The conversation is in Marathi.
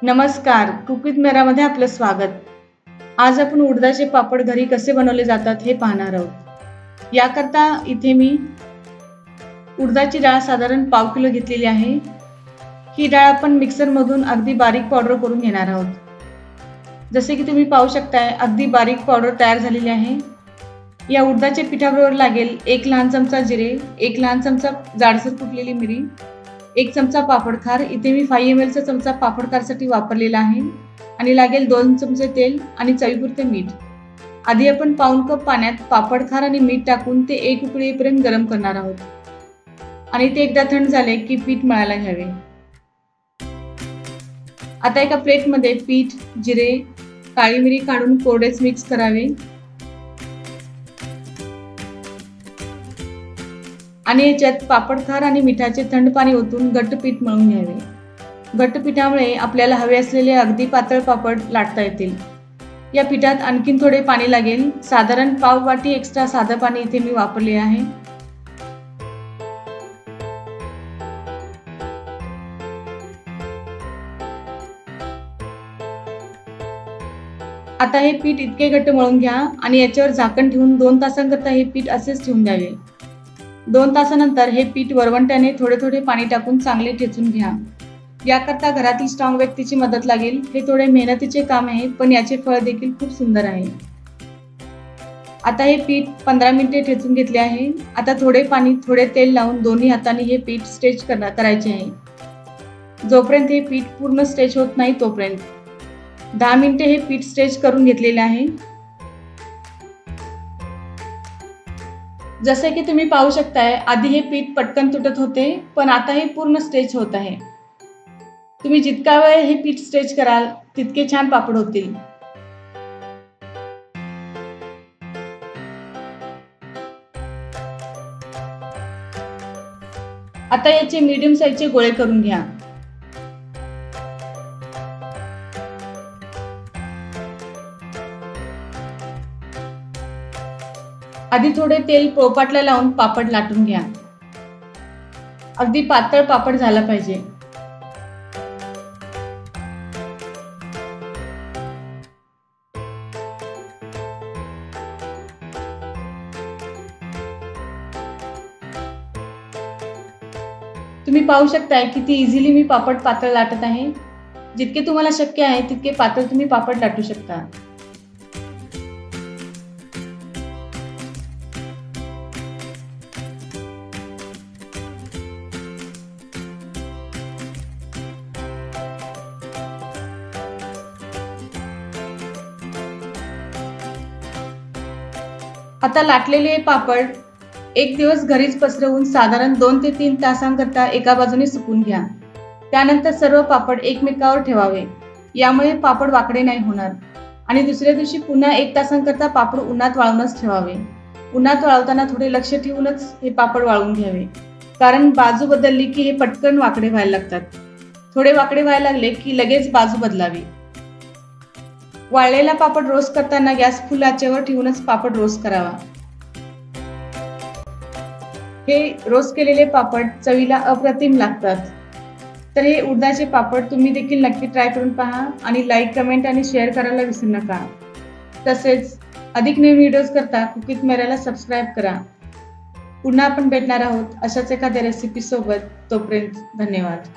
नमस्कार, कुक विथ मेरामध्ये आपलं स्वागत. आज आपण उडदाचे पापड घरी कसे बनवले जातात हे पाहणार आहोत. याकरता इथे मी उडदाची डाळ साधारण 1/2 किलो घेतलेली आहे. ही डाळ आपण मिक्सरमधून अगदी बारीक पावडर करून घेणार आहोत. जसे की तुम्ही पाहू शकताय, अगदी बारीक पावडर तयार झालेली आहे. या उडदाच्या पिठाबरोबर लागेल 1 लहान चमचा जिरे, 1 लहान चमचा जाडसर कुटलेली मिरी, 1 चमचा पापडखार. इथे मी 5 ml चा चमचा पापडखारसाठी वापरलेला आहे आणि लागेल 2 चमचे तेल आणि चवीपुरते मीठ. आधी आपण पाऊण कप पाण्यात पापडखार आणि मीठ टाकून ते एक उकळी येईपर्यंत गरम करणार आहोत आणि ते एकदा थंड झाले की पीठ मळायला घ्यावे. आता एका प्लेटमध्ये पीठ, जिरे, काळी मिरी काढून कोरडेच मिक्स करावे आणि याच्यात पापडखार आणि मिठाचे थंड पाणी ओतून घट्ट पीठ मळून घ्यावे. घट्ट पिठामुळे आपल्याला हवे असलेले अगदी पातळ पापड लाटता येतील. या पिठात आणखीन थोडे पाणी लागेल. साधारण पाव वाटी एक्स्ट्रा साधं पाणी इथे मी वापरले आहे. आता हे पीठ इतके घट्ट मळून घ्या आणि याच्यावर झाकण ठेवून 2 तासांकरता हे पीठ असेच ठेवून द्यावे. 2 तासानंतर हे पीठ वरवंट्याने थोडे थोडे पाणी टाकून चांगले ठेचून घ्या. याकरता घरातील स्ट्रॉंग व्यक्तीची मदत लागेल. हे थोडे मेहनतीचे काम आहे, पण याचे फळ देखील खूप सुंदर आहे. आता हे पीठ 15 मिनिटे ठेचून घेतले आहे. आता थोडे पाणी थोडे तेल लावून दोन्ही हातांनी हे पीठ स्ट्रेच करायचे आहे. जोपर्यंत हे पीठ पूर्ण स्ट्रेच होत नाही तोपर्यंत 10 मिनिटे हे पीठ स्ट्रेच करून घेतलेले आहे. जसे की तुम्ही पाहू शकताय, आधी हे पीठ पटकन तुटत होते, पण आता हे पूर्ण स्ट्रेच होत आहे. तुम्ही जितका वेळ हे पीठ स्ट्रेच कराल तितके छान पापड होतील. आता याचे मीडियम साईजचे गोळे करून घ्या. आधी थोडे तेल पोळपाटला लावून पापड लाटून घ्या. अगदी पातळ पापड झाला पाहिजे. तुम्ही पाहू शकताय किती इझिली मी पापड पातळ लाटत आहे. जितके तुम्हाला शक्य आहे तितके पातळ तुम्ही पापड लाटू शकता. आता लाटलेले पापड एक दिवस घरीच पसरवून साधारण 2 ते 3 तासांकरता एका बाजूने सुकून घ्या. त्यानंतर सर्व पापड एकमेकावर ठेवावे. यामुळे पापड वाकडे नाही होणार आणि दुसऱ्या दिवशी पुन्हा 1 तासांकरता पापड उन्हात वाळवूनच ठेवावे. उन्हात वाळवताना थोडे लक्ष ठेवूनच हे पापड वाळवून घ्यावे, कारण बाजू बदलली की हे पटकन वाकडे व्हायला लागतात. थोडे वाकडे व्हायला लागले की लगेच बाजू बदलावी. वाळलेला पापड रोस्ट करताना गॅस फुल आचेवर ठेवूनच पापड रोस्ट करावा. हे रोस्ट केलेले पापड चवीला अप्रतिम लागतात. तर हे उडदाचे पापड तुम्ही देखील नक्की ट्राय करून पहा आणि लाईक, कमेंट आणि शेअर करायला विसरू नका. तसेच अधिक नवीन व्हिडिओज करता कुक विथ मेराला सबस्क्राईब करा. पुन्हा आपण भेटणार आहोत अशाच एखाद्या रेसिपी सोबत. तोपर्यंत धन्यवाद.